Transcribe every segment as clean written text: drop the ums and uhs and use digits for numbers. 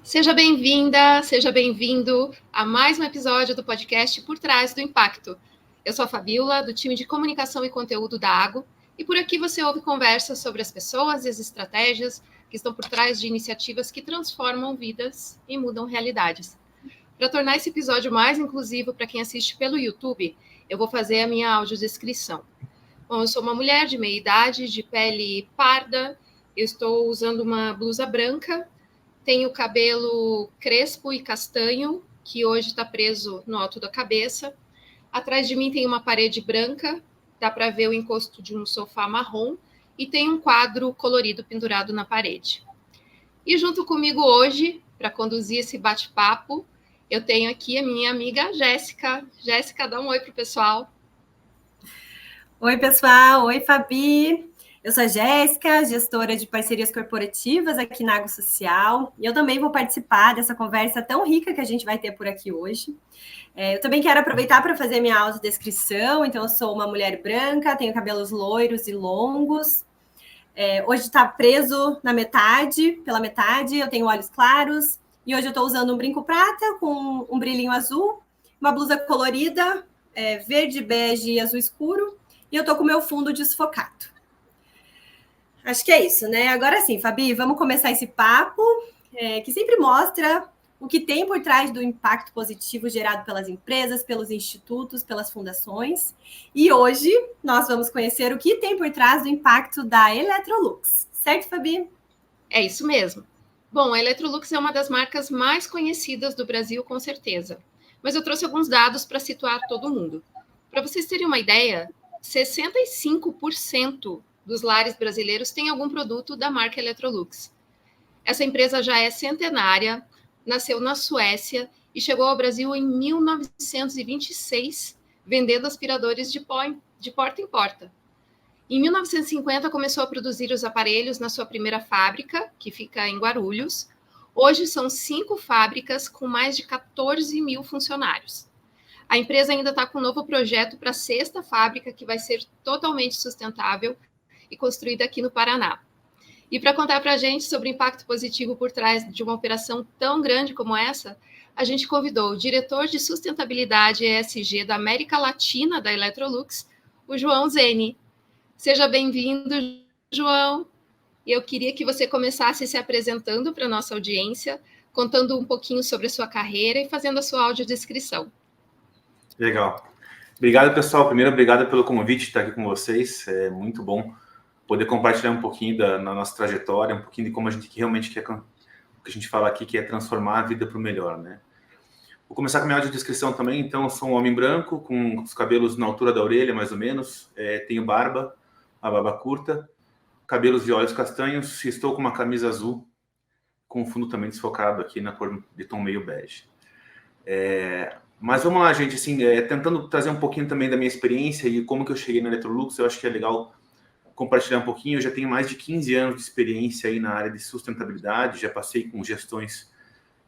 Seja bem-vinda, seja bem-vindo a mais um episódio do podcast Por Trás do Impacto. Eu sou a Fabíola, do time de comunicação e conteúdo da Ago, e por aqui você ouve conversas sobre as pessoas e as estratégias que estão por trás de iniciativas que transformam vidas e mudam realidades. Para tornar esse episódio mais inclusivo para quem assiste pelo YouTube, eu vou fazer a minha audiodescrição. Bom, eu sou uma mulher de meia idade, de pele parda, eu estou usando uma blusa branca, tenho cabelo crespo e castanho, que hoje está preso no alto da cabeça. Atrás de mim tem uma parede branca, dá para ver o encosto de um sofá marrom, e tem um quadro colorido pendurado na parede. E junto comigo hoje, para conduzir esse bate-papo, eu tenho aqui a minha amiga Jéssica. Jéssica, dá um oi para o pessoal. Oi, pessoal. Oi, Fabi. Eu sou a Jéssica, gestora de parcerias corporativas aqui na Ago Social, e eu também vou participar dessa conversa tão rica que a gente vai ter por aqui hoje. Eu também quero aproveitar para fazer minha autodescrição. Então, eu sou uma mulher branca, tenho cabelos loiros e longos. Hoje está preso pela metade, eu tenho olhos claros, e hoje eu estou usando um brinco prata com um brilhinho azul, uma blusa colorida, verde, bege e azul escuro, e eu estou com o meu fundo desfocado. Acho que é isso, né? Agora sim, Fabi, vamos começar esse papo, que sempre mostra o que tem por trás do impacto positivo gerado pelas empresas, pelos institutos, pelas fundações. E hoje nós vamos conhecer o que tem por trás do impacto da Electrolux. Certo, Fabi? É isso mesmo. Bom, a Electrolux é uma das marcas mais conhecidas do Brasil, com certeza. Mas eu trouxe alguns dados para situar todo mundo. Para vocês terem uma ideia, 65% dos lares brasileiros têm algum produto da marca Electrolux. Essa empresa já é centenária, nasceu na Suécia e chegou ao Brasil em 1926, vendendo aspiradores de porta em porta. Em 1950, começou a produzir os aparelhos na sua primeira fábrica, que fica em Guarulhos. Hoje são 5 fábricas com mais de 14 mil funcionários. A empresa ainda está com um novo projeto para a 6ª fábrica, que vai ser totalmente sustentável e construída aqui no Paraná. E para contar para a gente sobre o impacto positivo por trás de uma operação tão grande como essa, a gente convidou o diretor de sustentabilidade ESG da América Latina da Electrolux, o João Zeni. Seja bem-vindo, João. E eu queria que você começasse se apresentando para a nossa audiência, contando um pouquinho sobre a sua carreira e fazendo a sua audiodescrição. Legal. Obrigado, pessoal. Primeiro, obrigado pelo convite de estar aqui com vocês. É muito bom poder compartilhar um pouquinho da nossa trajetória, um pouquinho de como a gente realmente quer, o que a gente fala aqui, que é transformar a vida para o melhor, né? Vou começar com a minha audiodescrição também. Então, eu sou um homem branco, com os cabelos na altura da orelha, mais ou menos. Tenho barba, a barba curta, cabelos e olhos castanhos. Estou com uma camisa azul, com o fundo também desfocado aqui na cor de tom meio bege. Mas vamos lá, gente, assim, tentando trazer um pouquinho também da minha experiência e como que eu cheguei na Electrolux. Eu acho que é legal compartilhar um pouquinho. Eu já tenho mais de 15 anos de experiência aí na área de sustentabilidade, já passei com gestões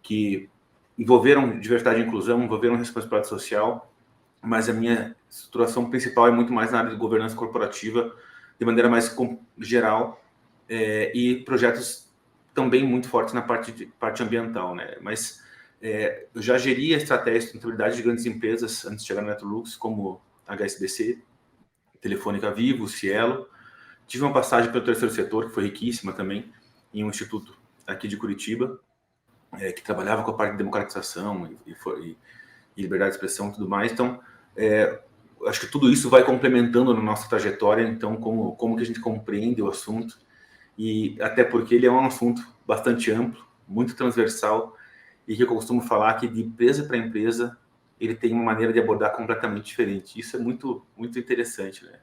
que envolveram diversidade e inclusão, envolveram responsabilidade social, mas a minha estruturação principal é muito mais na área de governança corporativa, de maneira mais geral, e projetos também muito fortes na parte ambiental, né? Mas eu já geria estratégia de sustentabilidade de grandes empresas antes de chegar na Electrolux, como HSBC, Telefônica Vivo, Cielo. Tive uma passagem pelo terceiro setor, que foi riquíssima também, em um instituto aqui de Curitiba, que trabalhava com a parte de democratização e liberdade de expressão e tudo mais. Então, acho que tudo isso vai complementando na nossa trajetória, então, como que a gente compreende o assunto, e até porque ele é um assunto bastante amplo, muito transversal, e que eu costumo falar que de empresa para empresa, ele tem uma maneira de abordar completamente diferente. Isso é muito, muito interessante, né?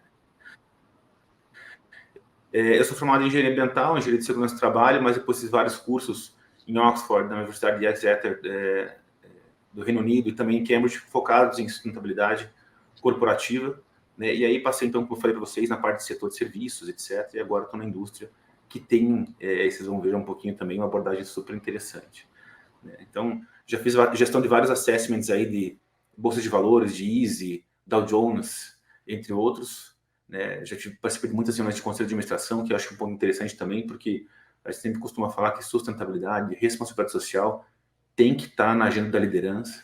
Eu sou formado em engenharia ambiental, engenharia de segurança do trabalho, mas depois fiz vários cursos em Oxford, na Universidade de Exeter, do Reino Unido, e também em Cambridge, focados em sustentabilidade corporativa, né? E aí passei, então, como eu falei para vocês, na parte do setor de serviços, etc. E agora estou na indústria, que tem, vocês vão ver um pouquinho também, uma abordagem super interessante, né? Então, já fiz gestão de vários assessments aí de bolsa de valores, de Easy, Dow Jones, entre outros, né? Já participei de muitas reuniões de conselho de administração, que eu acho um ponto interessante também, porque A gente sempre costuma falar que sustentabilidade, responsabilidade social tem que estar na agenda da liderança.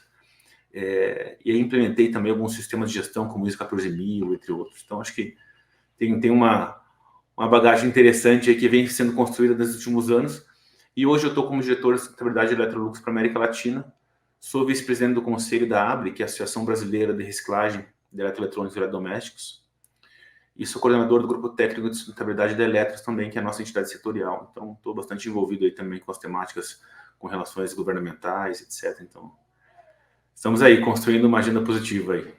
E aí implementei também alguns sistemas de gestão, como o ISO 14000, entre outros. Então, acho que tem uma bagagem interessante aí que vem sendo construída nos últimos anos. E hoje eu estou como diretor de sustentabilidade da Electrolux para a América Latina. Sou vice-presidente do conselho da ABRE, que é a Associação Brasileira de Reciclagem de Eletroeletrônicos e Eletrodomésticos. E sou coordenador do grupo técnico de sustentabilidade da Eletros também, que é a nossa entidade setorial. Então, estou bastante envolvido aí também com as temáticas com relações governamentais, etc. Então, estamos aí construindo uma agenda positiva aí.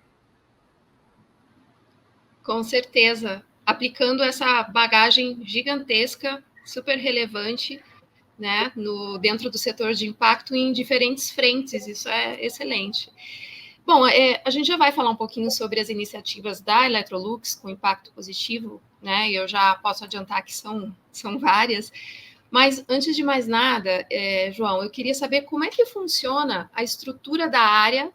Com certeza, aplicando essa bagagem gigantesca, super relevante, né, dentro do setor de impacto em diferentes frentes, isso é excelente. Bom, a gente já vai falar um pouquinho sobre as iniciativas da Electrolux com impacto positivo, né, e eu já posso adiantar que são várias, mas antes de mais nada, João, eu queria saber como é que funciona a estrutura da área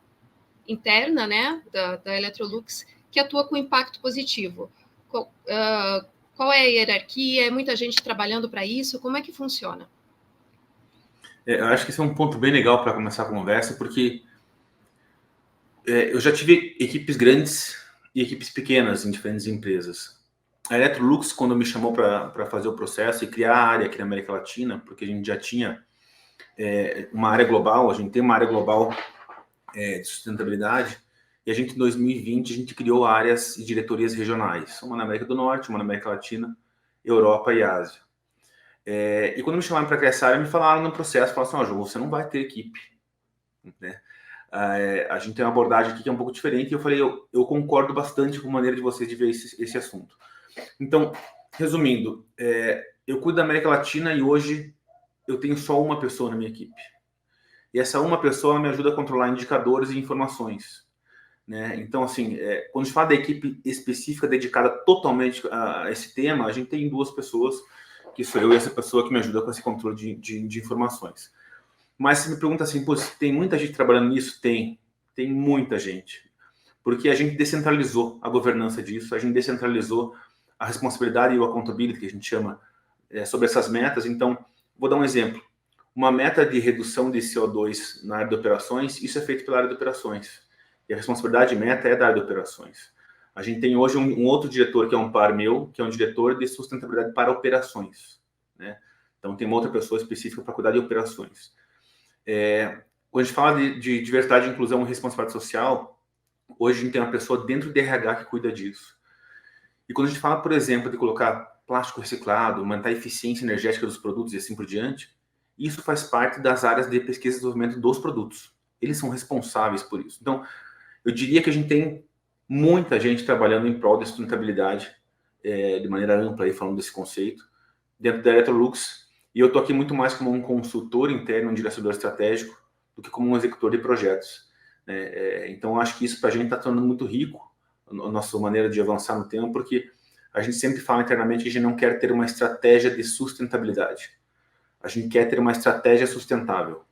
interna, né, da Electrolux, que atua com impacto positivo. Qual é a hierarquia? É muita gente trabalhando para isso? Como é que funciona? Eu acho que esse é um ponto bem legal para começar a conversa, porque eu já tive equipes grandes e equipes pequenas em diferentes empresas. A Electrolux, quando me chamou para fazer o processo e criar a área aqui na América Latina, porque a gente já tinha uma área global, a gente tem uma área global de sustentabilidade, e a gente, em 2020, a gente criou áreas e diretorias regionais, uma na América do Norte, uma na América Latina, Europa e Ásia. E quando me chamaram para criar essa área, me falaram no processo, falaram assim, João, você não vai ter equipe, né? A gente tem uma abordagem aqui que é um pouco diferente, e eu falei, eu concordo bastante com a maneira de vocês de ver esse assunto. Então, resumindo, eu cuido da América Latina e hoje eu tenho só uma pessoa na minha equipe. E essa uma pessoa me ajuda a controlar indicadores e informações, né? Então, assim, quando a gente fala da equipe específica dedicada totalmente a esse tema, a gente tem 2 pessoas, que sou eu e essa pessoa que me ajuda com esse controle de informações. Mas se me pergunta assim, pô, tem muita gente trabalhando nisso? Tem muita gente. Porque a gente descentralizou a governança disso, a gente descentralizou a responsabilidade e o accountability, que a gente chama, sobre essas metas. Então, vou dar um exemplo. Uma meta de redução de CO2 na área de operações, isso é feito pela área de operações. E a responsabilidade meta é da área de operações. A gente tem hoje um outro diretor, que é um par meu, que é um diretor de sustentabilidade para operações, né? Então, tem uma outra pessoa específica para cuidar de operações. Quando a gente fala de diversidade, inclusão e responsabilidade social, hoje a gente tem uma pessoa dentro do RH que cuida disso. E quando a gente fala, por exemplo, de colocar plástico reciclado, aumentar a eficiência energética dos produtos e assim por diante, isso faz parte das áreas de pesquisa e desenvolvimento dos produtos. Eles são responsáveis por isso. Então, eu diria que a gente tem muita gente trabalhando em prol da sustentabilidade, de maneira ampla, aí, falando desse conceito, dentro da Electrolux. E eu estou aqui muito mais como um consultor interno, um direcionador estratégico, do que como um executor de projetos. Então, acho que isso para a gente está tornando muito rico a nossa maneira de avançar no tema, porque a gente sempre fala internamente que a gente não quer ter uma estratégia de sustentabilidade. A gente quer ter uma estratégia sustentável.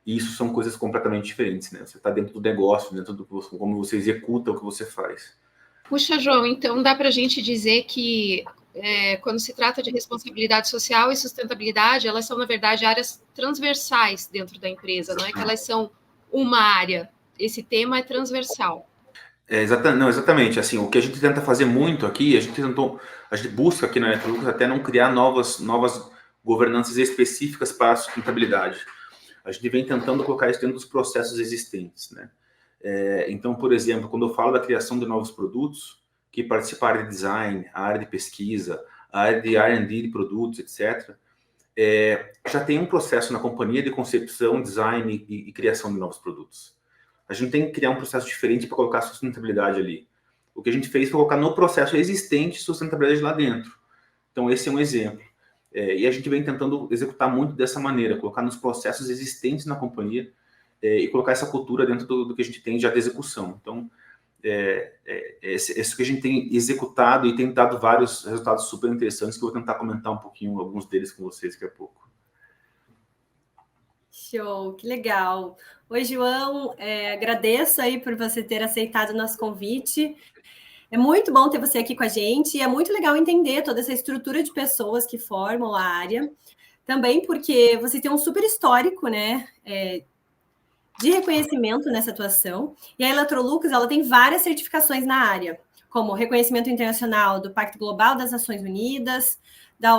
E isso são coisas completamente diferentes, né? Você está dentro do negócio, dentro do como você executa o que você faz. Puxa, João, então dá para a gente dizer que quando se trata de responsabilidade social e sustentabilidade, elas são, na verdade, áreas transversais dentro da empresa, não é que elas são uma área. Esse tema é transversal. Exatamente. Assim, o que a gente tenta fazer muito aqui, a gente busca aqui na Electrolux até não criar novas governanças específicas para a sustentabilidade. A gente vem tentando colocar isso dentro dos processos existentes, né? Então, por exemplo, quando eu falo da criação de novos produtos, que participa a área de design, a área de pesquisa, a área de R&D de produtos, etc., já tem um processo na companhia de concepção, design e criação de novos produtos. A gente tem que criar um processo diferente para colocar a sustentabilidade ali. O que a gente fez foi colocar no processo existente sustentabilidade lá dentro. Então, esse é um exemplo. E a gente vem tentando executar muito dessa maneira, colocar nos processos existentes na companhia e colocar essa cultura dentro do que a gente tem já de execução. Então, isso que a gente tem executado e tem dado vários resultados super interessantes, que eu vou tentar comentar um pouquinho, alguns deles com vocês daqui a pouco. Show, que legal. Oi, João, agradeço aí por você ter aceitado o nosso convite. É muito bom ter você aqui com a gente e é muito legal entender toda essa estrutura de pessoas que formam a área. Também porque você tem um super histórico, né, de reconhecimento nessa atuação. E a Electrolux, ela tem várias certificações na área, como reconhecimento internacional do Pacto Global das Nações Unidas, da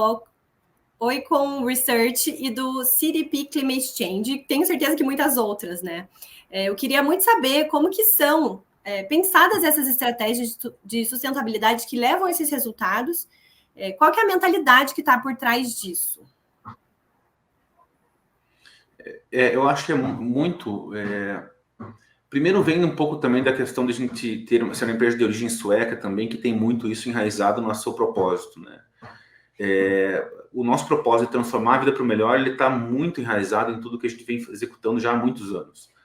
Oicon Research e do CDP Climate Change. Tenho certeza que muitas outras, né? Eu queria muito saber como que são pensadas essas estratégias de sustentabilidade que levam a esses resultados. Qual que é a mentalidade que está por trás disso? Eu acho que é muito... Primeiro vem um pouco também da questão de a gente ser uma empresa de origem sueca também, que tem muito isso enraizado no seu propósito, né? O nosso propósito de transformar a vida para o melhor, ele está muito enraizado em tudo que a gente vem executando já há muitos anos.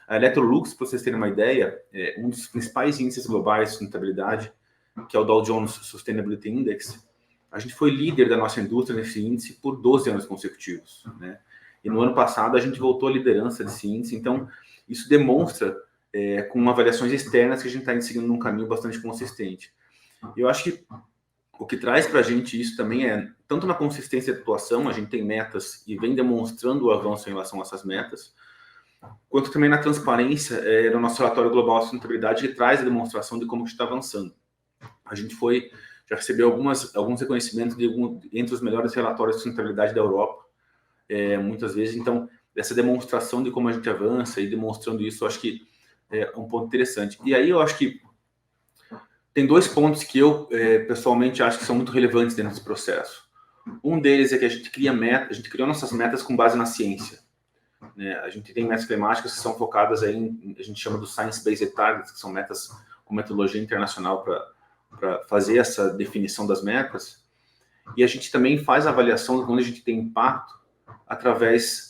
A Electrolux, para vocês terem uma ideia, um dos principais índices globais de sustentabilidade, que é o Dow Jones Sustainability Index, a gente foi líder da nossa indústria nesse índice por 12 anos consecutivos, né? E no ano passado a gente voltou à liderança desse índice, então isso demonstra, com avaliações externas, que a gente está seguindo num caminho bastante consistente. Eu acho que o que traz para a gente isso também tanto na consistência de atuação, a gente tem metas e vem demonstrando o avanço em relação a essas metas, quanto também na transparência no nosso relatório global de sustentabilidade, que traz a demonstração de como a gente está avançando. A gente já recebeu alguns reconhecimentos entre os melhores relatórios de sustentabilidade da Europa, muitas vezes. Então, essa demonstração de como a gente avança e demonstrando isso, eu acho que é um ponto interessante. E aí eu acho que tem 2 pontos que eu, pessoalmente, acho que são muito relevantes dentro desse processo. Um deles é que a gente criou nossas metas com base na ciência, né? A gente tem metas climáticas que são focadas aí a gente chama do Science-Based Targets, que são metas com metodologia internacional para fazer essa definição das metas. E a gente também faz a avaliação de quando a gente tem impacto através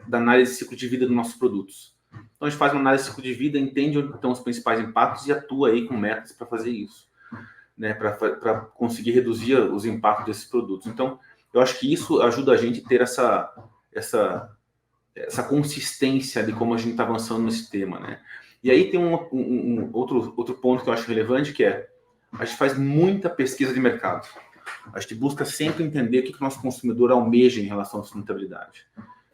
da análise de ciclo de vida dos nossos produtos. Então, a gente faz uma análise de ciclo de vida, entende onde estão os principais impactos e atua aí com metas para fazer isso, né? Para conseguir reduzir os impactos desses produtos. Então, eu acho que isso ajuda a gente a ter essa consistência de como a gente está avançando nesse tema, né? E aí tem outro ponto que eu acho relevante, que a gente faz muita pesquisa de mercado. A gente busca sempre entender o que o nosso consumidor almeja em relação à sustentabilidade,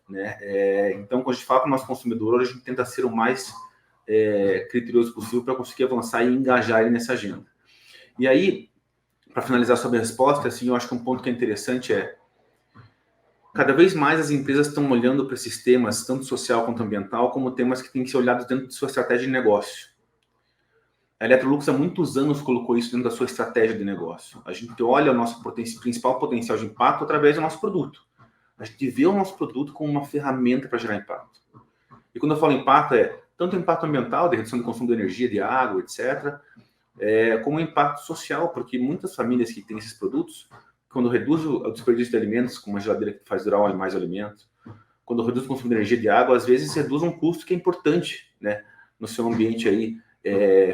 né? Então, quando a gente fala para o nosso consumidor, a gente tenta ser o mais criterioso possível para conseguir avançar e engajar ele nessa agenda. E aí, para finalizar sobre a resposta, assim, eu acho que um ponto que é interessante cada vez mais as empresas estão olhando para esses temas, tanto social quanto ambiental, como temas que têm que ser olhados dentro de sua estratégia de negócio. A Electrolux há muitos anos colocou isso dentro da sua estratégia de negócio. A gente olha o nosso principal potencial de impacto através do nosso produto. A gente vê o nosso produto como uma ferramenta para gerar impacto. E quando eu falo impacto, tanto o impacto ambiental, de redução do consumo de energia, de água, etc., como o impacto social, porque muitas famílias que têm esses produtos, quando reduz o desperdício de alimentos, com uma geladeira que faz durar mais alimentos, quando reduz o consumo de energia, de água, às vezes reduz um custo que é importante, né, no seu ambiente aí,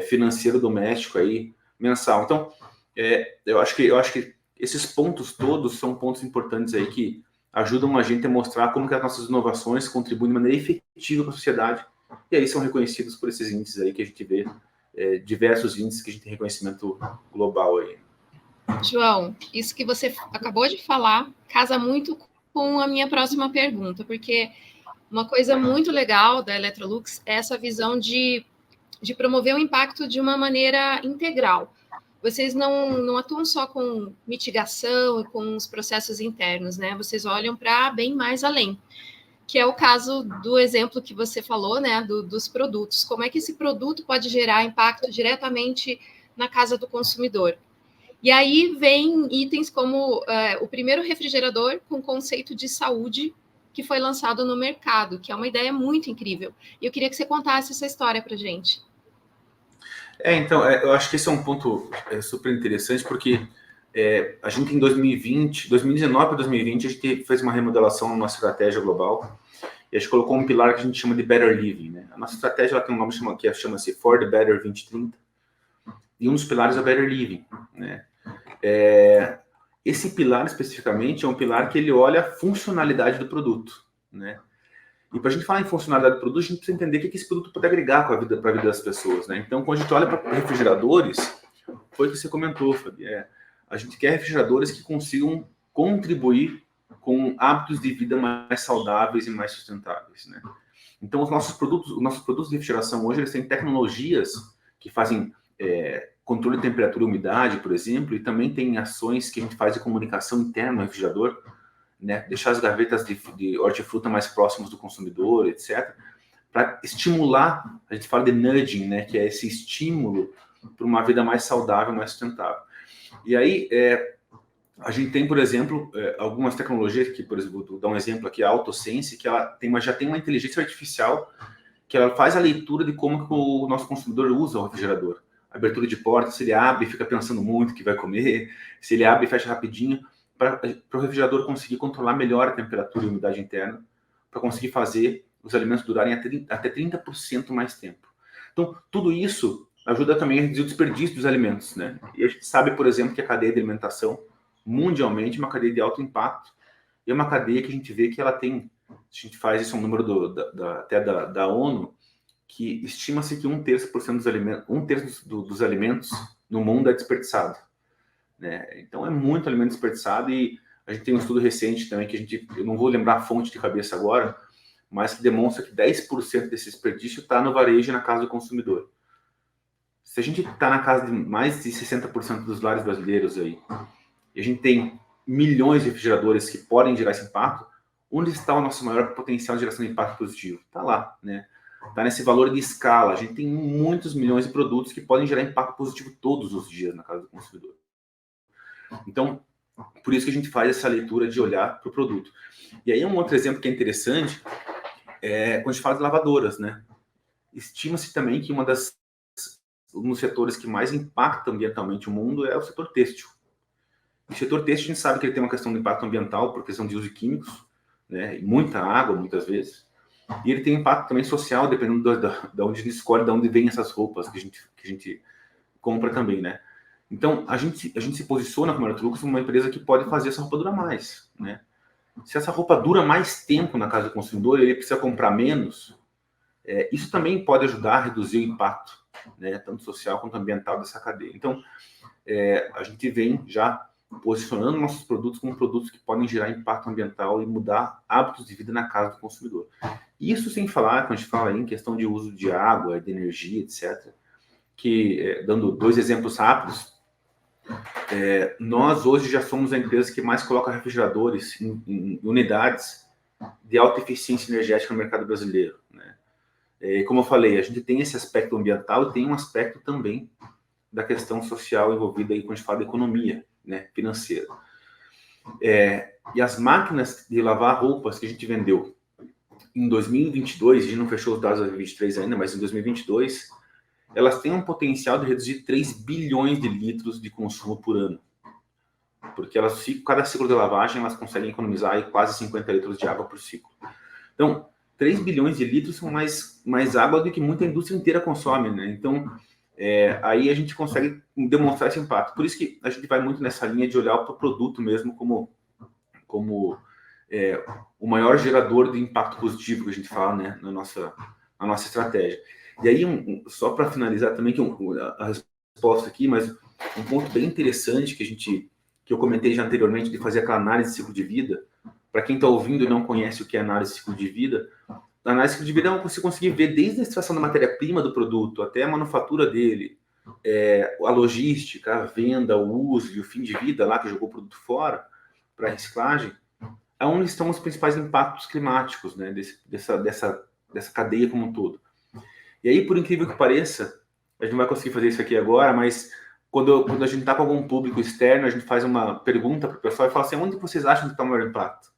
financeiro doméstico aí, mensal. Então, eu acho que esses pontos todos são pontos importantes aí que ajudam a gente a mostrar como que as nossas inovações contribuem de maneira efetiva para a sociedade, e aí são reconhecidos por esses índices aí que a gente vê, diversos índices que a gente tem reconhecimento global aí. João, isso que você acabou de falar casa muito com a minha próxima pergunta, porque uma coisa muito legal da Electrolux é essa visão de promover o impacto de uma maneira integral. Vocês não atuam só com mitigação e com os processos internos, né? Vocês olham para bem mais além, que é o caso do exemplo que você falou, né? Dos produtos. Como é que esse produto pode gerar impacto diretamente na casa do consumidor? E aí vem itens como o primeiro refrigerador com conceito de saúde que foi lançado no mercado, que é uma ideia muito incrível. E eu queria que você contasse essa história para a gente. Então, eu acho que esse é um ponto super interessante, porque a gente em 2019 para 2020, a gente fez uma remodelação na nossa estratégia global, e a gente colocou um pilar que a gente chama de Better Living, né? A nossa estratégia ela tem um nome que chama-se For the Better 2030, e um dos pilares é o Better Living, né? Esse pilar especificamente é um pilar que ele olha a funcionalidade do produto, né? E para a gente falar em funcionalidade do produto, a gente precisa entender o que esse produto pode agregar para a vida das pessoas, né? Então, quando a gente olha para refrigeradores, foi o que você comentou, Fabi. A gente quer refrigeradores que consigam contribuir com hábitos de vida mais saudáveis e mais sustentáveis, né? Então, os nossos produtos de refrigeração hoje, eles têm tecnologias que fazem controle de temperatura e umidade, por exemplo, e também tem ações que a gente faz de comunicação interna no refrigerador, né? Deixar as gavetas de hortifruta mais próximas do consumidor, etc., para estimular, a gente fala de nudging, né? Que é esse estímulo para uma vida mais saudável, mais sustentável. E aí, a gente tem, por exemplo, algumas tecnologias que, por exemplo, vou dar um exemplo aqui, a AutoSense, que ela já tem uma inteligência artificial que ela faz a leitura de como que o nosso consumidor usa o refrigerador. Abertura de porta, se ele abre e fica pensando muito o que vai comer, se ele abre e fecha rapidinho, para o refrigerador conseguir controlar melhor a temperatura e a umidade interna, para conseguir fazer os alimentos durarem até 30% mais tempo. Então, tudo isso ajuda também a reduzir o desperdício dos alimentos, né? E a gente sabe, por exemplo, que a cadeia de alimentação, mundialmente, é uma cadeia de alto impacto, e é uma cadeia que a gente vê que ela tem, a gente faz isso, um número até da ONU, que estima-se que 1/3 dos alimentos, 1/3 dos alimentos no mundo é desperdiçado, né? Então é muito alimento desperdiçado, e a gente tem um estudo recente também que eu não vou lembrar a fonte de cabeça agora, mas que demonstra que 10% desse desperdício está no varejo e na casa do consumidor. Se a gente está na casa de mais de 60% dos lares brasileiros aí, e a gente tem milhões de refrigeradores que podem gerar esse impacto, onde está o nosso maior potencial de geração de impacto positivo? Está lá, né? Está nesse valor de escala. A gente tem muitos milhões de produtos que podem gerar impacto positivo todos os dias na casa do consumidor. Então, por isso que a gente faz essa leitura de olhar para o produto. E aí um outro exemplo que é interessante é quando a gente fala de lavadoras, né? Estima-se também que um dos setores que mais impacta ambientalmente o mundo é o setor têxtil. O setor têxtil, a gente sabe que ele tem uma questão de impacto ambiental por questão de uso de químicos, né? E muita água, muitas vezes. E ele tem impacto também social, dependendo de onde a gente escolhe, de onde vêm essas roupas que a gente compra também, né? Então, a gente se posiciona como Electrolux como uma empresa que pode fazer essa roupa durar mais, né? Se essa roupa dura mais tempo na casa do consumidor, ele precisa comprar menos, isso também pode ajudar a reduzir o impacto, né, tanto social quanto ambiental dessa cadeia. Então, a gente vem já posicionando nossos produtos como produtos que podem gerar impacto ambiental e mudar hábitos de vida na casa do consumidor. Isso sem falar, quando a gente fala em questão de uso de água, de energia, etc., que, dando 2 exemplos rápidos, nós hoje já somos a empresa que mais coloca refrigeradores em unidades de alta eficiência energética no mercado brasileiro, né? Como eu falei, a gente tem esse aspecto ambiental e tem um aspecto também da questão social envolvida aí quando a gente fala de economia, né, financeira. E as máquinas de lavar roupas que a gente vendeu em 2022, a gente não fechou os dados de 2023 ainda, mas em 2022, elas têm um potencial de reduzir 3 bilhões de litros de consumo por ano. Porque cada ciclo de lavagem, elas conseguem economizar aí quase 50 litros de água por ciclo. Então, 3 bilhões de litros são mais água do que muita indústria inteira consome, né? Então, aí a gente consegue demonstrar esse impacto. Por isso que a gente vai muito nessa linha de olhar para o produto mesmo como o maior gerador de impacto positivo que a gente fala, né, na nossa estratégia. E aí, só para finalizar também, que a resposta aqui, mas um ponto bem interessante que eu comentei já anteriormente, de fazer aquela análise de ciclo de vida. Para quem está ouvindo e não conhece o que é análise de ciclo de vida, a análise de ciclo de vida é você conseguir ver desde a extração da matéria-prima do produto até a manufatura dele, a logística, a venda, o uso e o fim de vida, lá que jogou o produto fora, para reciclagem, aonde estão os principais impactos climáticos, né, dessa cadeia como um todo. E aí, por incrível que pareça, a gente não vai conseguir fazer isso aqui agora, mas quando a gente está com algum público externo, a gente faz uma pergunta para o pessoal e fala assim, onde vocês acham que está o maior impacto?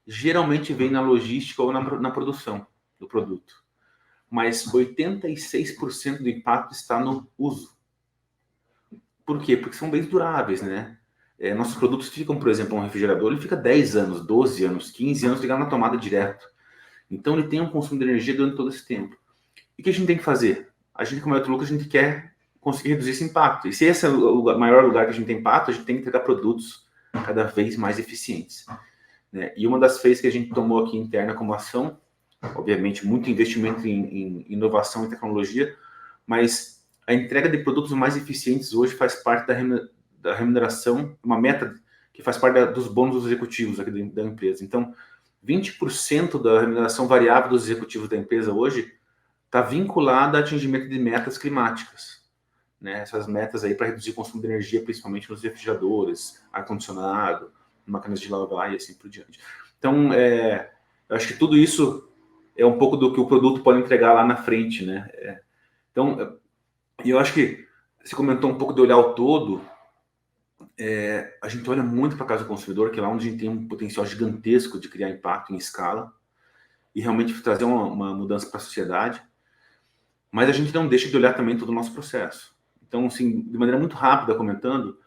Geralmente vem na logística ou na produção do produto. Mas 86% do impacto está no uso. Por quê? Porque são bens duráveis, né? Nossos produtos ficam, por exemplo, um refrigerador, ele fica 10 anos, 12 anos, 15 anos ligado na tomada direto. Então, ele tem um consumo de energia durante todo esse tempo. E o que a gente tem que fazer? A gente, como Electrolux, a gente quer conseguir reduzir esse impacto. E se esse é o maior lugar que a gente tem impacto, a gente tem que entregar produtos cada vez mais eficientes, né? E uma das frentes que a gente tomou aqui interna como ação, obviamente, muito investimento em inovação e tecnologia, mas a entrega de produtos mais eficientes hoje faz parte da remuneração, uma meta que faz parte dos bônus dos executivos aqui da empresa. Então, 20% da remuneração variável dos executivos da empresa hoje está vinculada ao atingimento de metas climáticas, né? Essas metas aí para reduzir o consumo de energia, principalmente nos refrigeradores, ar-condicionado, máquinas de lavar e assim por diante. Então, eu acho que tudo isso é um pouco do que o produto pode entregar lá na frente, né? Então, eu acho que você comentou um pouco de olhar o todo. A gente olha muito para a casa do consumidor, que é lá onde a gente tem um potencial gigantesco de criar impacto em escala e realmente trazer uma mudança para a sociedade. Mas a gente não deixa de olhar também todo o nosso processo. Então, assim, de maneira muito rápida, comentando,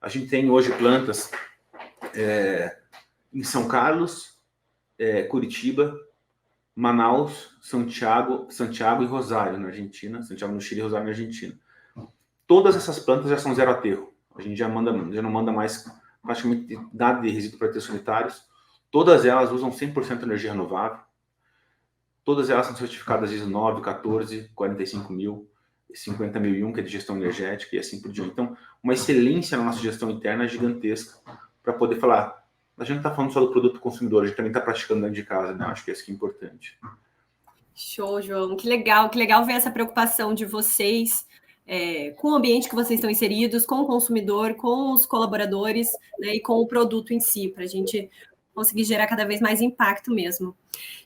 a gente tem hoje plantas em São Carlos, Curitiba, Manaus, Santiago e Rosário, na Argentina. Santiago no Chile e Rosário na Argentina. Todas essas plantas já são zero aterro. A gente já não manda mais praticamente nada de resíduo para aterros sanitários. Todas elas usam 100% energia renovável. Todas elas são certificadas ISO 9, 14, 45.000, 50.001, que é de gestão energética e assim por diante. Então, uma excelência na nossa gestão interna gigantesca para poder falar. A gente não está falando só do produto consumidor, a gente também está praticando dentro de casa, né? Acho que isso que é importante. Show, João. Que legal ver essa preocupação de vocês com o ambiente que vocês estão inseridos, com o consumidor, com os colaboradores, né, e com o produto em si, para a gente conseguir gerar cada vez mais impacto mesmo.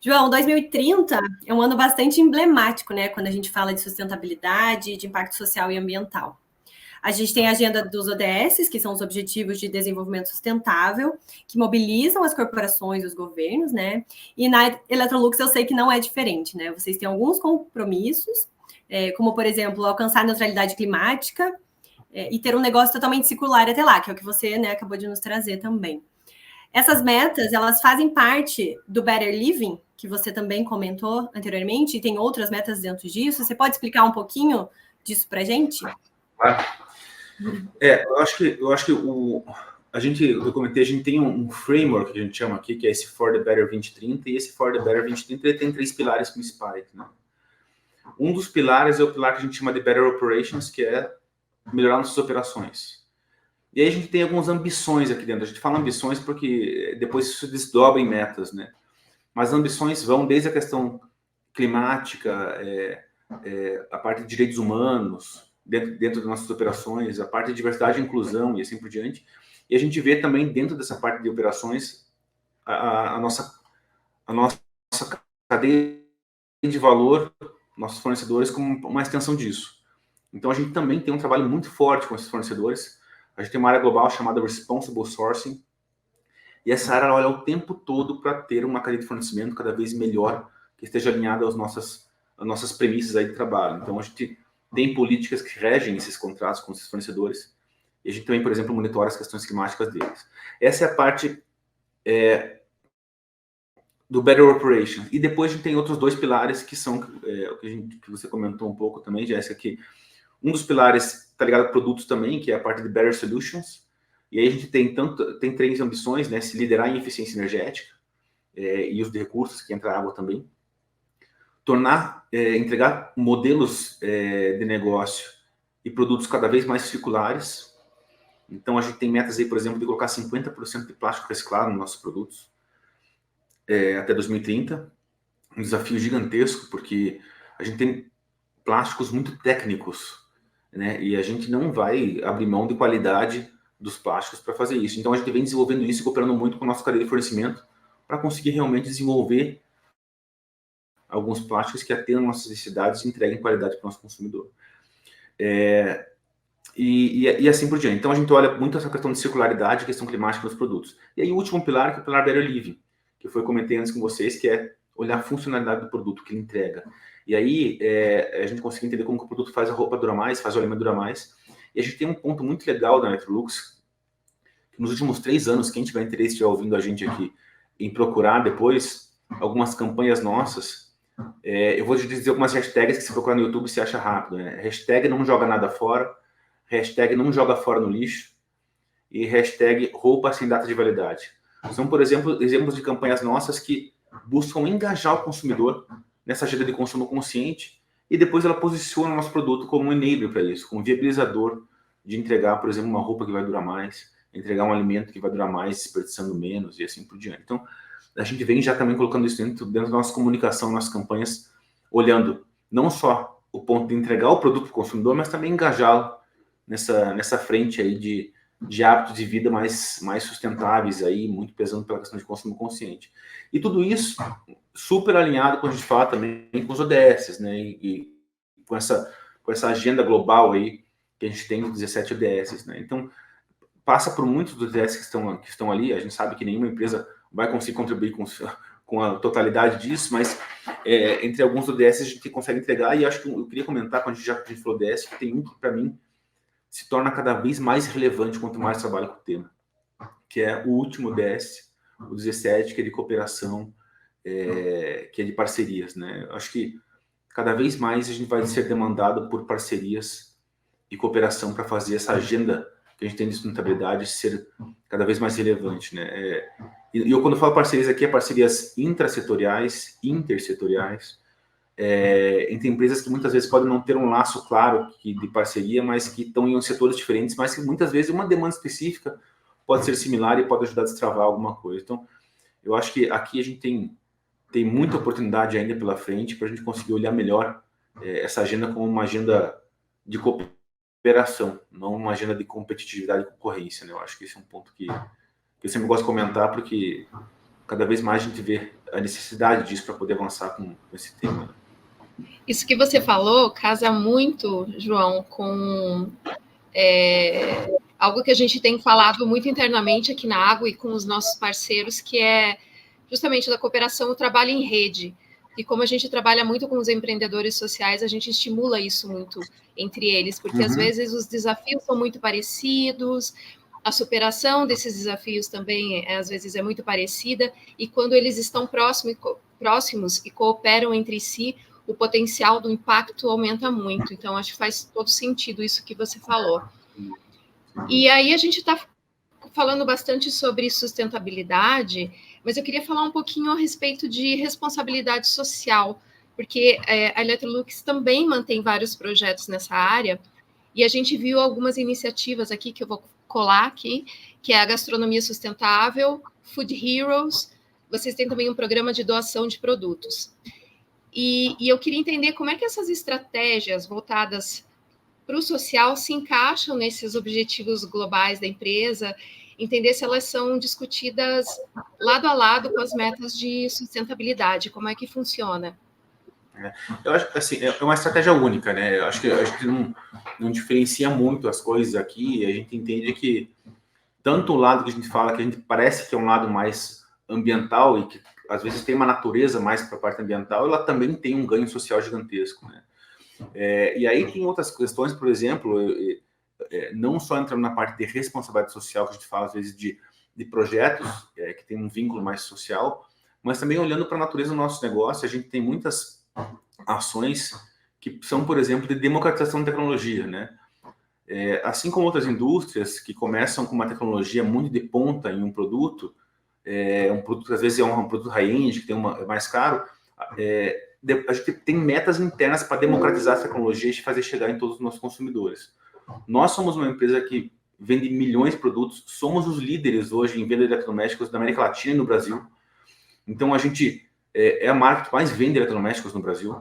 João, 2030 é um ano bastante emblemático, né, quando a gente fala de sustentabilidade, de impacto social e ambiental. A gente tem a agenda dos ODS, que são os Objetivos de Desenvolvimento Sustentável, que mobilizam as corporações e os governos, né? E na Electrolux eu sei que não é diferente, né? Vocês têm alguns compromissos, como, por exemplo, alcançar a neutralidade climática e ter um negócio totalmente circular até lá, que é o que você, né, acabou de nos trazer também. Essas metas, elas fazem parte do Better Living, que você também comentou anteriormente, e tem outras metas dentro disso. Você pode explicar um pouquinho disso para a gente? Claro. Eu acho que eu comentei, a gente tem um framework que a gente chama aqui, que é esse For the Better 2030, e esse For the Better 2030 ele tem 3 pilares principais, né? Um dos pilares é o pilar que a gente chama de Better Operations, que é melhorar nossas operações. E aí a gente tem algumas ambições aqui dentro. A gente fala ambições porque depois isso se desdobra em metas, né? Mas ambições vão desde a questão climática, a parte de direitos humanos, dentro das nossas operações, a parte de diversidade e inclusão e assim por diante. E a gente vê também dentro dessa parte de operações a nossa cadeia de valor, nossos fornecedores, como uma extensão disso. Então a gente também tem um trabalho muito forte com esses fornecedores. A gente tem uma área global chamada Responsible Sourcing, e essa área olha o tempo todo para ter uma cadeia de fornecimento cada vez melhor, que esteja alinhada às nossas premissas aí de trabalho. Então a gente tem políticas que regem esses contratos com esses fornecedores, e a gente também, por exemplo, monitora as questões climáticas deles. Essa é a parte do Better Operation. E depois a gente tem outros 2 pilares que são o que você comentou um pouco também, Jéssica, que um dos pilares está ligado a produtos também, que é a parte de Better Solutions. E aí a gente tem 3 ambições, né? Se liderar em eficiência energética e uso de recursos, que entra água também. Entregar modelos de negócio e produtos cada vez mais circulares. Então, a gente tem metas aí, por exemplo, de colocar 50% de plástico reciclado nos nossos produtos até 2030. Um desafio gigantesco, porque a gente tem plásticos muito técnicos, né? E a gente não vai abrir mão de qualidade dos plásticos para fazer isso. Então, a gente vem desenvolvendo isso e cooperando muito com a nossa cadeia de fornecimento para conseguir realmente desenvolver alguns plásticos que atendam nossas necessidades e entreguem qualidade para o nosso consumidor. E assim por diante. Então, a gente olha muito essa questão de circularidade, questão climática nos produtos. E aí, o último pilar, que é o pilar Better Living, que eu comentei antes com vocês, que é olhar a funcionalidade do produto que ele entrega. E aí, a gente consegue entender como que o produto faz a roupa durar mais, faz o alimento durar mais. E a gente tem um ponto muito legal da Electrolux, que nos últimos 3 anos, quem tiver interesse, estiver ouvindo a gente aqui, em procurar depois algumas campanhas nossas, eu vou te dizer algumas hashtags que se procurar no YouTube você acha rápido, né? Hashtag não joga nada fora, hashtag não joga fora no lixo e hashtag roupa sem data de validade. São, por exemplo, exemplos de campanhas nossas que buscam engajar o consumidor nessa agenda de consumo consciente e depois ela posiciona o nosso produto como um enabler para isso, como um viabilizador de entregar, por exemplo, uma roupa que vai durar mais, entregar um alimento que vai durar mais, desperdiçando menos e assim por diante. Então, a gente vem já também colocando isso dentro da nossa comunicação, nossas campanhas, olhando não só o ponto de entregar o produto para o consumidor, mas também engajá-lo nessa frente aí de hábitos de vida mais sustentáveis, aí, muito pesando pela questão de consumo consciente. E tudo isso super alinhado quando a gente fala também com os ODS, né? E com essa agenda global aí que a gente tem de 17 ODS, né? Então, passa por muitos dos ODS que estão ali. A gente sabe que nenhuma empresa vai conseguir contribuir com a totalidade disso, mas entre alguns ODS a gente consegue entregar. E acho que eu queria comentar, quando a gente falou ODS, que tem um que, para mim, se torna cada vez mais relevante quanto mais trabalho com o tema, que é o último ODS, o 17, que é de cooperação, que é de parcerias, né? Acho que cada vez mais a gente vai ser demandado por parcerias e cooperação para fazer essa agenda que a gente tem de sustentabilidade ser cada vez mais relevante, né? E eu, quando falo parcerias aqui, é parcerias intrasetoriais, intersetoriais, entre empresas que muitas vezes podem não ter um laço claro de parceria, mas que estão em setores diferentes, mas que muitas vezes uma demanda específica pode ser similar e pode ajudar a destravar alguma coisa. Então, eu acho que aqui a gente tem muita oportunidade ainda pela frente para a gente conseguir olhar melhor essa agenda como uma agenda de cooperação, não uma agenda de competitividade e concorrência, né? Eu acho que esse é um ponto que eu sempre gosto de comentar, porque cada vez mais a gente vê a necessidade disso para poder avançar com esse tema, né? Isso que você falou casa muito, João, com algo que a gente tem falado muito internamente aqui na Água e com os nossos parceiros, que é justamente da cooperação, o trabalho em rede. E como a gente trabalha muito com os empreendedores sociais, a gente estimula isso muito entre eles, porque às vezes os desafios são muito parecidos, a superação desses desafios também, às vezes, é muito parecida, e quando eles estão próximos e cooperam entre si, o potencial do impacto aumenta muito. Então, acho que faz todo sentido isso que você falou. E aí a gente está falando bastante sobre sustentabilidade, mas eu queria falar um pouquinho a respeito de responsabilidade social, porque a Electrolux também mantém vários projetos nessa área, e a gente viu algumas iniciativas aqui, que eu vou colar aqui, que é a gastronomia sustentável, Food Heroes, vocês têm também um programa de doação de produtos. E eu queria entender como é que essas estratégias voltadas para o social se encaixam nesses objetivos globais da empresa, entender se elas são discutidas lado a lado com as metas de sustentabilidade, como é que funciona? Eu acho que assim, é uma estratégia única, né? Eu acho que não diferencia muito as coisas aqui, e a gente entende que tanto o lado que a gente fala, que a gente parece que é um lado mais ambiental e que às vezes tem uma natureza mais para a parte ambiental, ela também tem um ganho social gigantesco, né? E aí tem outras questões, por exemplo, não só entrando na parte de responsabilidade social, que a gente fala às vezes de projetos que tem um vínculo mais social, mas também olhando para a natureza do nosso negócio, a gente tem muitas ações que são, por exemplo, de democratização da tecnologia, né? Assim como outras indústrias que começam com uma tecnologia muito de ponta em um produto que às vezes é um produto high-end, que é mais caro, a gente tem metas internas para democratizar essa tecnologia e fazer chegar em todos os nossos consumidores. Nós somos uma empresa que vende milhões de produtos, somos os líderes hoje em venda de eletrodomésticos da América Latina e no Brasil. Então, a gente é a marca que mais vende eletrodomésticos no Brasil.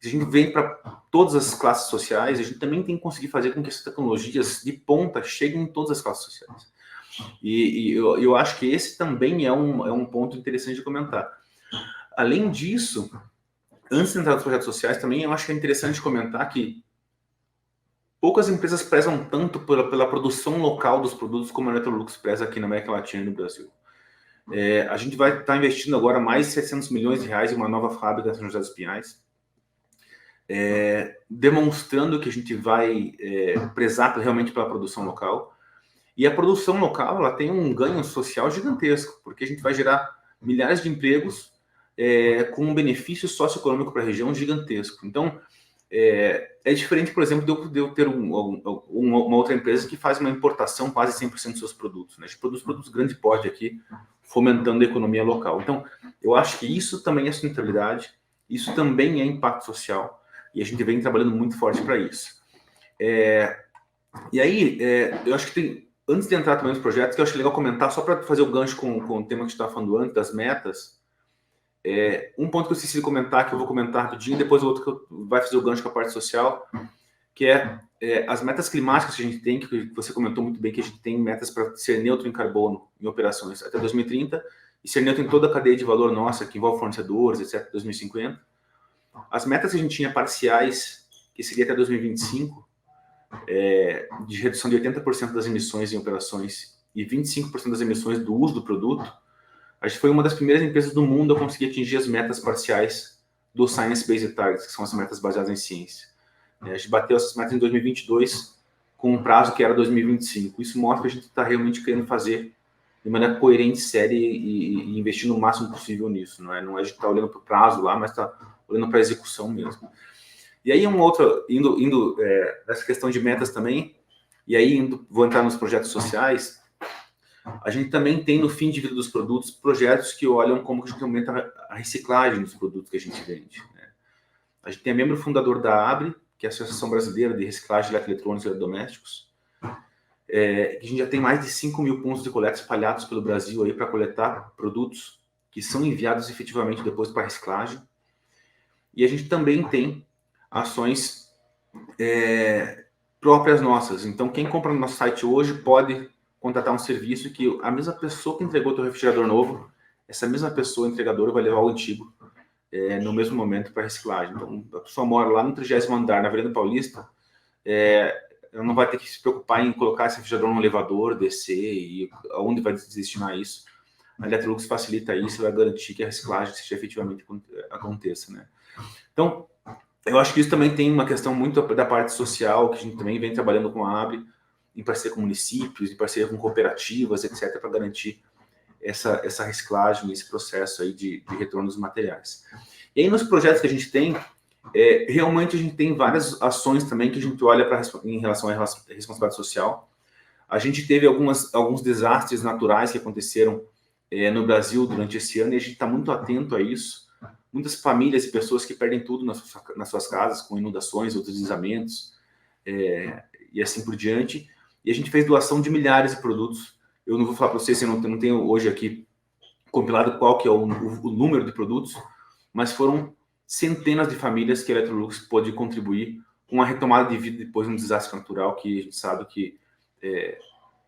Se a gente vende para todas as classes sociais, a gente também tem que conseguir fazer com que essas tecnologias de ponta cheguem em todas as classes sociais. E eu acho que esse também é um ponto interessante de comentar. Além disso, antes de entrar nos projetos sociais, também eu acho que é interessante comentar que poucas empresas prezam tanto pela produção local dos produtos como a Electrolux preza aqui na América Latina e no Brasil. A gente vai estar investindo agora mais de 700 milhões de reais em uma nova fábrica em São José dos Pinhais, demonstrando que a gente vai prezar realmente pela produção local. E a produção local, ela tem um ganho social gigantesco, porque a gente vai gerar milhares de empregos com um benefício socioeconômico para a região gigantesco. Então, é diferente, por exemplo, de eu ter uma outra empresa que faz uma importação quase 100% dos seus produtos, né? A gente produz produtos de grande porte aqui, fomentando a economia local. Então, eu acho que isso também é sustentabilidade, isso também é impacto social. E a gente vem trabalhando muito forte para isso. E aí, eu acho que tem, antes de entrar também nos projetos, que eu acho legal comentar, só para fazer o gancho com o tema que a gente estava falando antes, das metas, um ponto que eu esqueci de comentar, que eu vou comentar rapidinho, depois o outro que vai fazer o gancho com a parte social, que as metas climáticas que a gente tem, que você comentou muito bem, que a gente tem metas para ser neutro em carbono em operações até 2030, e ser neutro em toda a cadeia de valor nossa, que envolve fornecedores, etc., 2050. As metas que a gente tinha parciais, que seria até 2025, de redução de 80% das emissões em operações e 25% das emissões do uso do produto, a gente foi uma das primeiras empresas do mundo a conseguir atingir as metas parciais do Science Based Targets, que são as metas baseadas em ciência. A gente bateu essas metas em 2022, com um prazo que era 2025. Isso mostra que a gente está realmente querendo fazer de maneira coerente, séria e investir no máximo possível nisso. Não é a gente está olhando para o prazo lá, mas está olhando para a execução mesmo. E aí, indo nessa questão de metas também, e aí vou entrar nos projetos sociais, a gente também tem no fim de vida dos produtos projetos que olham como que a gente aumenta a reciclagem dos produtos que a gente vende. Né? A gente tem membro fundador da ABRE, que é a Associação Brasileira de Reciclagem de Eletroeletrônicos e Eletrodomésticos, que a gente já tem mais de 5 mil pontos de coleta espalhados pelo Brasil aí para coletar produtos que são enviados efetivamente depois para reciclagem. E a gente também tem ações próprias nossas. Então, quem compra no nosso site hoje pode contratar um serviço que a mesma pessoa que entregou o teu refrigerador novo, essa mesma pessoa entregadora vai levar o antigo no mesmo momento para reciclagem. Então, a pessoa mora lá no 30º andar, na Avenida Paulista, ela não vai ter que se preocupar em colocar esse refrigerador no elevador, descer e aonde vai destinar isso. A Electrolux facilita isso e vai garantir que a reciclagem seja efetivamente aconteça, né? Então, eu acho que isso também tem uma questão muito da parte social, que a gente também vem trabalhando com a ABRE, em parceria com municípios, em parceria com cooperativas, etc., para garantir essa reciclagem, esse processo aí de retorno dos materiais. E aí, nos projetos que a gente tem, realmente a gente tem várias ações também que a gente olha em relação à responsabilidade social. A gente teve alguns desastres naturais que aconteceram no Brasil durante esse ano, e a gente está muito atento a isso. Muitas famílias e pessoas que perdem tudo nas suas casas, com inundações ou deslizamentos, e assim por diante. E a gente fez doação de milhares de produtos. Eu não vou falar para vocês, eu não tenho hoje aqui compilado qual que é o número de produtos, mas foram centenas de famílias que a Electrolux pôde contribuir com a retomada de vida depois de um desastre natural que a gente sabe que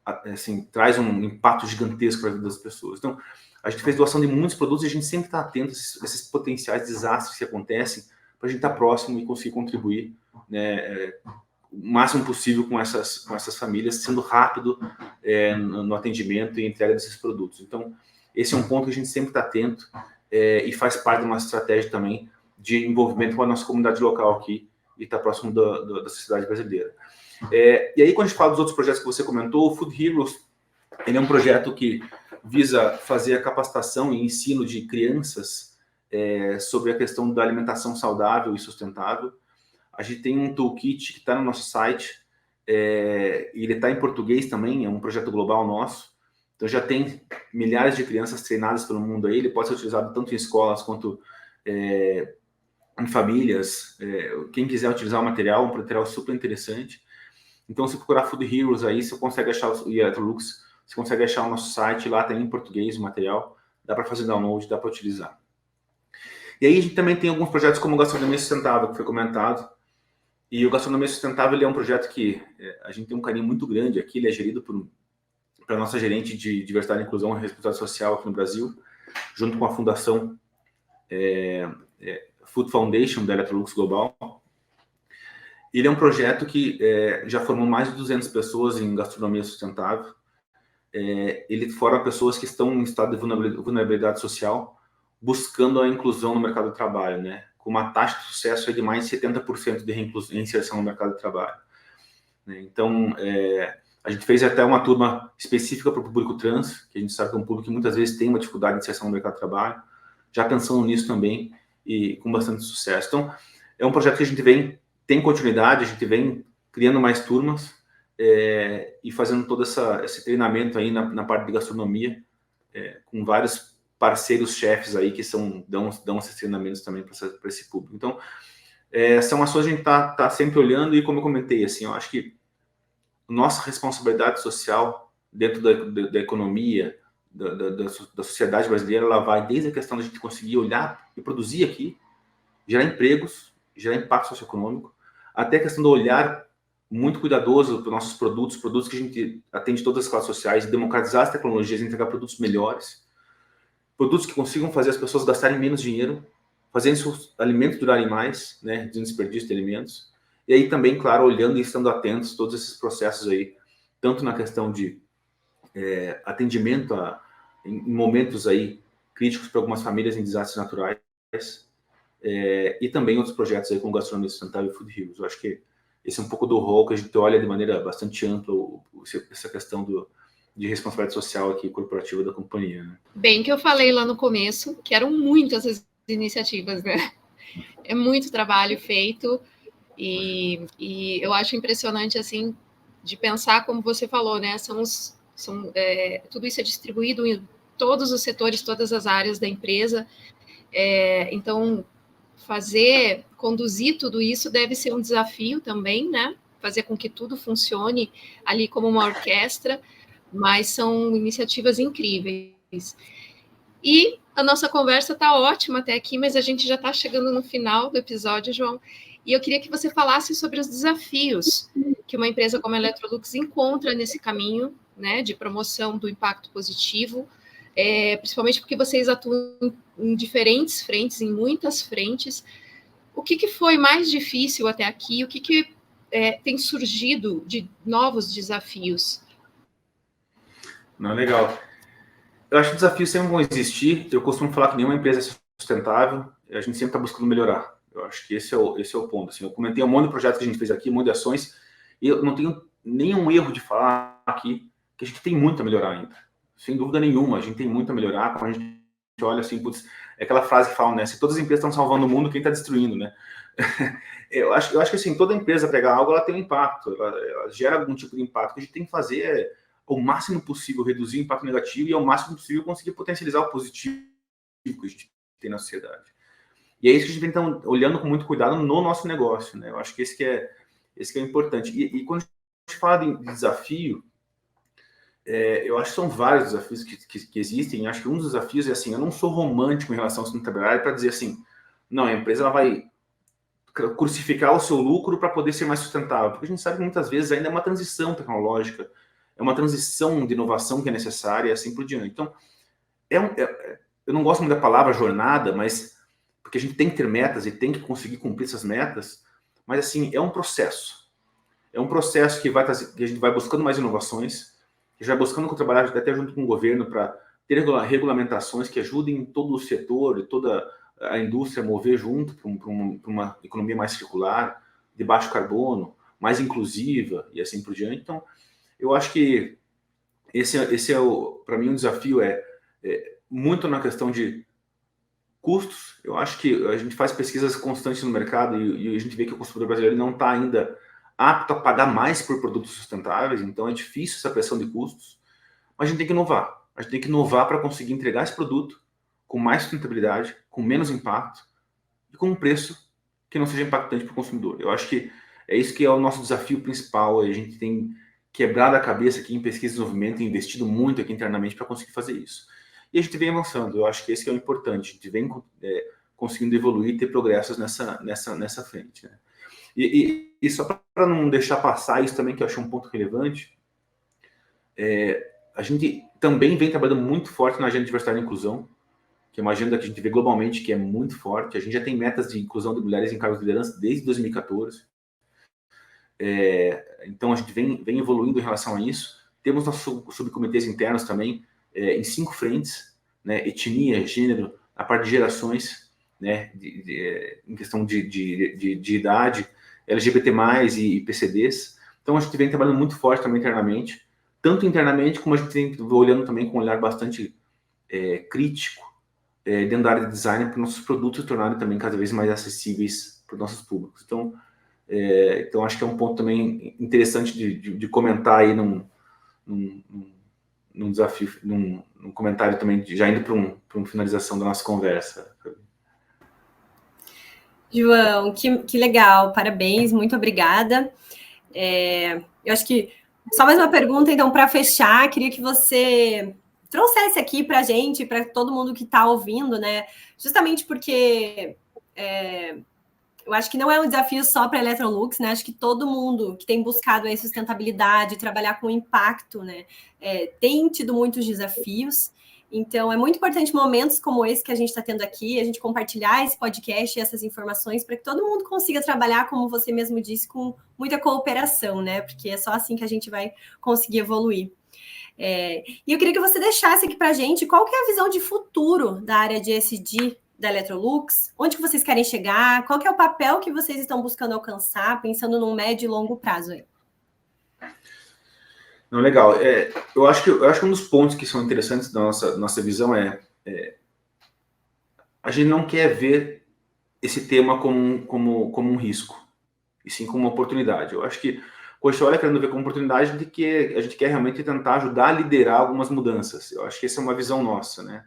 assim, traz um impacto gigantesco para a vida das pessoas. Então, a gente fez doação de muitos produtos e a gente sempre está atento a esses potenciais desastres que acontecem para a gente estar próximo e conseguir contribuir, né, o máximo possível com essas famílias, sendo rápido no atendimento e entrega desses produtos. Então, esse é um ponto que a gente sempre está atento e faz parte de uma estratégia também de envolvimento com a nossa comunidade local aqui e estar próximo da sociedade brasileira. E aí, quando a gente fala dos outros projetos que você comentou, o Food Heroes, ele é um projeto que visa fazer a capacitação e ensino de crianças sobre a questão da alimentação saudável e sustentável. A gente tem um toolkit que está no nosso site, e ele está em português também, é um projeto global nosso. Então, já tem milhares de crianças treinadas pelo mundo aí, ele pode ser utilizado tanto em escolas quanto em famílias. Quem quiser utilizar o material, um material super interessante. Então, se procurar Food Heroes aí, você consegue achar o Electrolux, você consegue achar o nosso site, lá tem em português o material, dá para fazer download, dá para utilizar. E aí a gente também tem alguns projetos como o Gastronomia Sustentável, que foi comentado. E o Gastronomia Sustentável ele é um projeto que a gente tem um carinho muito grande aqui, ele é gerido pela nossa gerente de Diversidade, Inclusão e Responsabilidade Social aqui no Brasil, junto com a Fundação Food Foundation da Electrolux Global. Ele é um projeto que já formou mais de 200 pessoas em gastronomia sustentável. Ele forma pessoas que estão em estado de vulnerabilidade social, buscando a inclusão no mercado de trabalho, né? Com uma taxa de sucesso de mais de 70% de inserção no mercado de trabalho. Então, a gente fez até uma turma específica para o público trans, que a gente sabe que é um público que muitas vezes tem uma dificuldade de inserção no mercado de trabalho, já pensando nisso também e com bastante sucesso. Então, é um projeto que a gente tem continuidade, a gente vem criando mais turmas e fazendo todo esse treinamento aí na parte de gastronomia, com vários parceiros chefes aí que dão esses treinamentos também para esse público. Então, São ações que a gente tá sempre olhando e, como eu comentei, assim, eu acho que nossa responsabilidade social dentro da economia, da sociedade brasileira, ela vai desde a questão da gente conseguir olhar e produzir aqui, gerar empregos, gerar impacto socioeconômico, até a questão do olhar muito cuidadoso para os nossos produtos que a gente atende todas as classes sociais, democratizar as tecnologias, entregar produtos melhores, produtos que consigam fazer as pessoas gastarem menos dinheiro, fazendo seus alimentos durarem mais, né, reduzindo desperdício de alimentos, e aí também, claro, olhando e estando atentos a todos esses processos aí, tanto na questão de atendimento em momentos aí críticos para algumas famílias em desastres naturais, e também outros projetos aí como Gastronomia Sustentável e Food Heroes. Eu acho que esse é um pouco do rol que a gente olha de maneira bastante ampla, essa questão de responsabilidade social aqui, corporativa da companhia. Né? Bem que eu falei lá no começo, que eram muitas as iniciativas, né? É muito trabalho feito e eu acho impressionante, assim, de pensar, como você falou, né? Tudo isso é distribuído em todos os setores, todas as áreas da empresa. Então, conduzir tudo isso deve ser um desafio também, né? Fazer com que tudo funcione ali como uma orquestra, mas são iniciativas incríveis. E a nossa conversa está ótima até aqui, mas a gente já está chegando no final do episódio, João. E eu queria que você falasse sobre os desafios que uma empresa como a Electrolux encontra nesse caminho, né, de promoção do impacto positivo, principalmente porque vocês atuam em diferentes frentes, em muitas frentes. O que foi mais difícil até aqui? O que tem surgido de novos desafios? Não, legal. Eu acho que desafios sempre vão existir. Eu costumo falar que nenhuma empresa é sustentável. A gente sempre está buscando melhorar. Eu acho que esse é o ponto. Assim, eu comentei um monte de projetos que a gente fez aqui, um monte de ações, e eu não tenho nenhum erro de falar aqui que a gente tem muito a melhorar ainda. Sem dúvida nenhuma, a gente tem muito a melhorar. Quando a gente olha assim, putz, é aquela frase que falam, né? Se todas as empresas estão salvando o mundo, quem está destruindo, né? Eu acho que assim, toda empresa pegar algo, ela tem um impacto, ela gera algum tipo de impacto. O que a gente tem que fazer o máximo possível reduzir o impacto negativo e ao máximo possível conseguir potencializar o positivo que a gente tem na sociedade. E é isso que a gente vem então, olhando com muito cuidado no nosso negócio, né? Eu acho que esse que é importante. E quando a gente fala de desafio, eu acho que são vários desafios que existem. Acho que um dos desafios é assim, eu não sou romântico em relação à sustentabilidade para dizer assim, não, a empresa ela vai crucificar o seu lucro para poder ser mais sustentável, porque a gente sabe que muitas vezes ainda é uma transição tecnológica, é uma transição de inovação que é necessária e assim por diante. Então, eu não gosto muito da palavra jornada, mas porque a gente tem que ter metas e tem que conseguir cumprir essas metas, mas assim, é um processo. É um processo que a gente vai buscando mais inovações, que já vai buscando trabalhar até junto com o governo para ter regulamentações que ajudem todo o setor e toda a indústria a mover junto para uma economia mais circular, de baixo carbono, mais inclusiva e assim por diante. Então, eu acho que esse para mim, um desafio muito na questão de custos. Eu acho que a gente faz pesquisas constantes no mercado e a gente vê que o consumidor brasileiro não está ainda apto a pagar mais por produtos sustentáveis, então é difícil essa pressão de custos, mas a gente tem que inovar. A gente tem que inovar para conseguir entregar esse produto com mais sustentabilidade, com menos impacto e com um preço que não seja impactante para o consumidor. Eu acho que é isso que é o nosso desafio principal. A gente tem quebrado a cabeça aqui em pesquisa e desenvolvimento e investido muito aqui internamente para conseguir fazer isso. E a gente vem avançando. Eu acho que esse que é o importante. A gente vem conseguindo evoluir e ter progressos nessa frente. Né? E só para não deixar passar isso também, que eu acho um ponto relevante, a gente também vem trabalhando muito forte na agenda de diversidade e inclusão, que é uma agenda que a gente vê globalmente que é muito forte. A gente já tem metas de inclusão de mulheres em cargos de liderança desde 2014. Então, a gente vem evoluindo em relação a isso. Temos nossos subcomitês internos também, em 5 frentes, né? Etnia, gênero, a parte de gerações, né? Em questão de idade, LGBT+, e PCDs. Então, a gente vem trabalhando muito forte também internamente, tanto internamente como a gente vem olhando também com um olhar bastante crítico dentro da área de design para nossos produtos se tornarem também cada vez mais acessíveis para os nossos públicos. Então, acho que é um ponto também interessante de comentar aí num desafio, num comentário também, já indo para uma finalização da nossa conversa. João, que legal, parabéns, muito obrigada. Eu acho que só mais uma pergunta, então, para fechar, queria que você trouxesse aqui para a gente, para todo mundo que está ouvindo, né? Justamente porque eu acho que não é um desafio só para a Electrolux, né? Acho que todo mundo que tem buscado aí sustentabilidade, trabalhar com impacto, né? Tem tido muitos desafios. Então, é muito importante momentos como esse que a gente está tendo aqui, a gente compartilhar esse podcast e essas informações para que todo mundo consiga trabalhar, como você mesmo disse, com muita cooperação, né? Porque é só assim que a gente vai conseguir evoluir. E eu queria que você deixasse aqui para a gente qual que é a visão de futuro da área de ESG da Electrolux, onde que vocês querem chegar, qual que é o papel que vocês estão buscando alcançar, pensando num médio e longo prazo aí. Não, legal. Eu acho que um dos pontos que são interessantes da nossa visão a gente não quer ver esse tema como um risco, e sim como uma oportunidade. Eu acho que quando a gente olha querendo ver como oportunidade, a gente quer realmente tentar ajudar a liderar algumas mudanças. Eu acho que essa é uma visão nossa, né?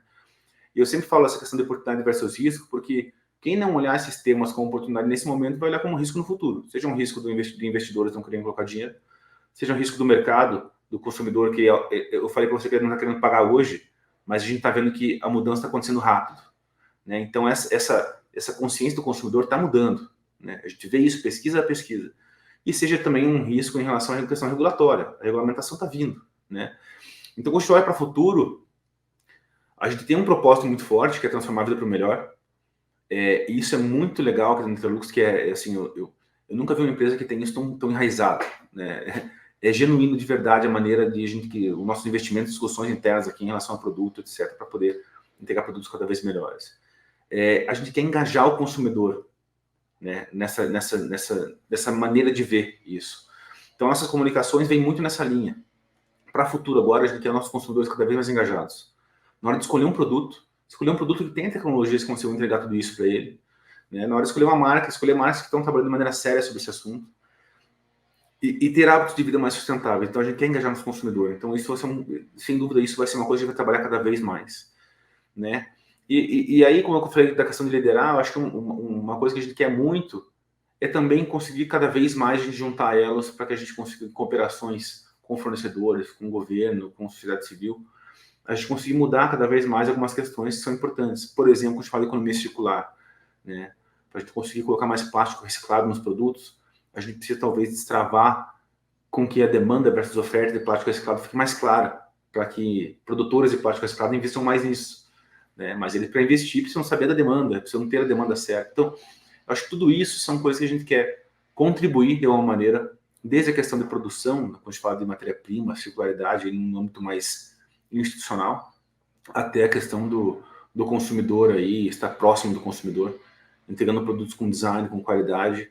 E eu sempre falo essa questão de oportunidade versus risco, porque quem não olhar esses temas como oportunidade nesse momento vai olhar como risco no futuro. Seja um risco do investidores que não querendo colocar dinheiro, seja um risco do mercado, do consumidor, que eu falei para você que ele não está querendo pagar hoje, mas a gente está vendo que a mudança está acontecendo rápido, né? Então, essa consciência do consumidor está mudando, né? A gente vê isso pesquisa a pesquisa. E seja também um risco em relação à questão regulatória. A regulamentação está vindo, né? Então, quando a gente olha para o futuro, a gente tem um propósito muito forte, que é transformar a vida para o melhor. E isso é muito legal aqui na Electrolux, que assim, eu nunca vi uma empresa que tem isso tão enraizado, né? É genuíno de verdade a maneira de os nossos investimentos, discussões internas aqui em relação ao produto, etc., para poder entregar produtos cada vez melhores. A gente quer engajar o consumidor, né, nessa maneira de ver isso. Então, nossas comunicações vêm muito nessa linha. Para o futuro agora, a gente quer nossos consumidores cada vez mais engajados. Na hora de escolher um produto que tem tecnologias que consigam entregar tudo isso para ele. Né? Na hora de escolher uma marca, escolher marcas que estão trabalhando de maneira séria sobre esse assunto. E ter hábitos de vida mais sustentáveis. Então, a gente quer engajar nosso consumidor. Então, isso vai ser sem dúvida, isso vai ser uma coisa que a gente vai trabalhar cada vez mais. Né? E aí, como eu falei da questão de liderar, eu acho que uma coisa que a gente quer muito é também conseguir cada vez mais a gente juntar elas para que a gente consiga cooperações com fornecedores, com o governo, com a sociedade civil, a gente conseguir mudar cada vez mais algumas questões que são importantes. Por exemplo, quando a gente fala de economia circular, né? Para a gente conseguir colocar mais plástico reciclado nos produtos, a gente precisa talvez destravar com que a demanda versus oferta de plástico reciclado fique mais clara, para que produtores de plástico reciclado investam mais nisso. Né? Mas eles, para investir, precisam saber da demanda, precisam ter a demanda certa. Então, eu acho que tudo isso são coisas que a gente quer contribuir de uma maneira, desde a questão de produção, quando a gente fala de matéria-prima, circularidade, em um âmbito mais institucional, até a questão do consumidor aí, estar próximo do consumidor, entregando produtos com design, com qualidade,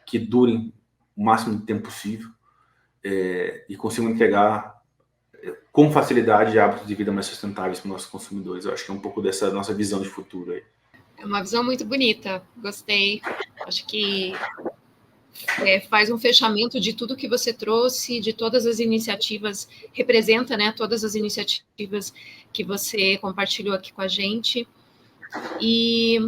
que durem o máximo de tempo possível e consigam entregar com facilidade hábitos de vida mais sustentáveis para os nossos consumidores. Eu acho que é um pouco dessa nossa visão de futuro aí. É uma visão muito bonita, gostei. Acho que faz um fechamento de tudo que você trouxe, de todas as iniciativas, representa, né, todas as iniciativas que você compartilhou aqui com a gente. E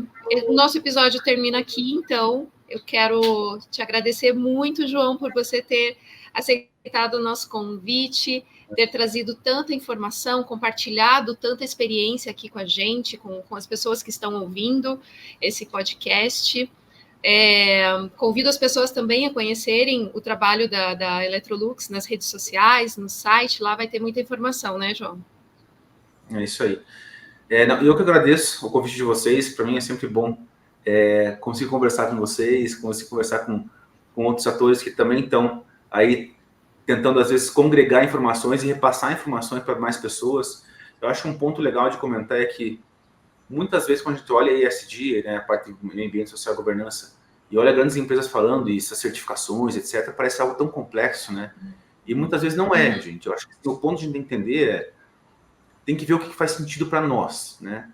o nosso episódio termina aqui, então eu quero te agradecer muito, João, por você ter aceitado o nosso convite, ter trazido tanta informação, compartilhado tanta experiência aqui com a gente, com as pessoas que estão ouvindo esse podcast. Convido as pessoas também a conhecerem o trabalho da Electrolux nas redes sociais, no site, lá vai ter muita informação, né, João? É isso aí. Eu que agradeço o convite de vocês, para mim é sempre bom conseguir conversar com vocês, conseguir conversar com outros atores que também estão aí tentando, às vezes, congregar informações e repassar informações para mais pessoas. Eu acho que um ponto legal de comentar é que, muitas vezes, quando a gente olha a ESG, né, a parte do meio ambiente, social e governança, e olha grandes empresas falando isso, essas certificações, etc., parece algo tão complexo, né? E muitas vezes não é, gente. Eu acho que o ponto de a gente entender tem que ver o que faz sentido para nós, né?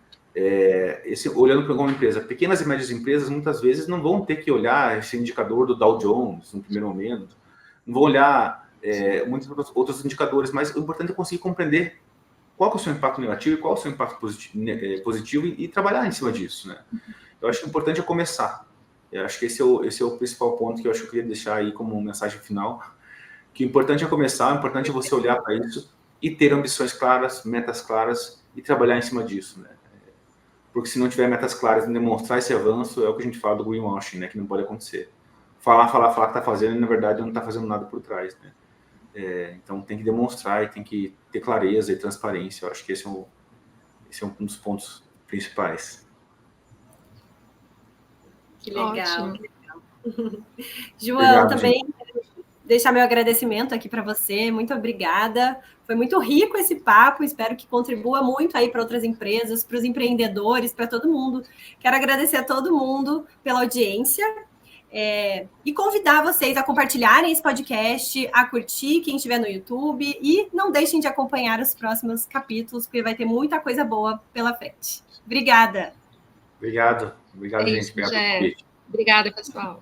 Olhando para alguma empresa, pequenas e médias empresas, muitas vezes, não vão ter que olhar esse indicador do Dow Jones no primeiro momento, não vão olhar muitos outros indicadores, mas o importante é conseguir compreender qual é o seu impacto negativo e qual é o seu impacto positivo e trabalhar em cima disso, né? Eu acho que o importante é começar. Eu acho que esse é o principal ponto que eu acho que eu queria deixar aí como mensagem final. Que o importante é começar, o importante é você olhar para isso e ter ambições claras, metas claras e trabalhar em cima disso, né? Porque se não tiver metas claras e demonstrar esse avanço, é o que a gente fala do greenwashing, né? Que não pode acontecer. Falar que está fazendo e, na verdade, não está fazendo nada por trás, né? Então, tem que demonstrar e tem que ter clareza e transparência. Eu acho que esse é um dos pontos principais. Que legal. Ótimo. Que legal. João, Obrigado, também gente. deixar meu agradecimento aqui para você. Muito obrigada. Foi muito rico esse papo. Espero que contribua muito aí para outras empresas, para os empreendedores, para todo mundo. Quero agradecer a todo mundo pela audiência. E convidar vocês a compartilharem esse podcast, a curtir quem estiver no YouTube e não deixem de acompanhar os próximos capítulos, porque vai ter muita coisa boa pela frente. Obrigada. Obrigado, gente. Obrigado pelo convite. Obrigada, pessoal.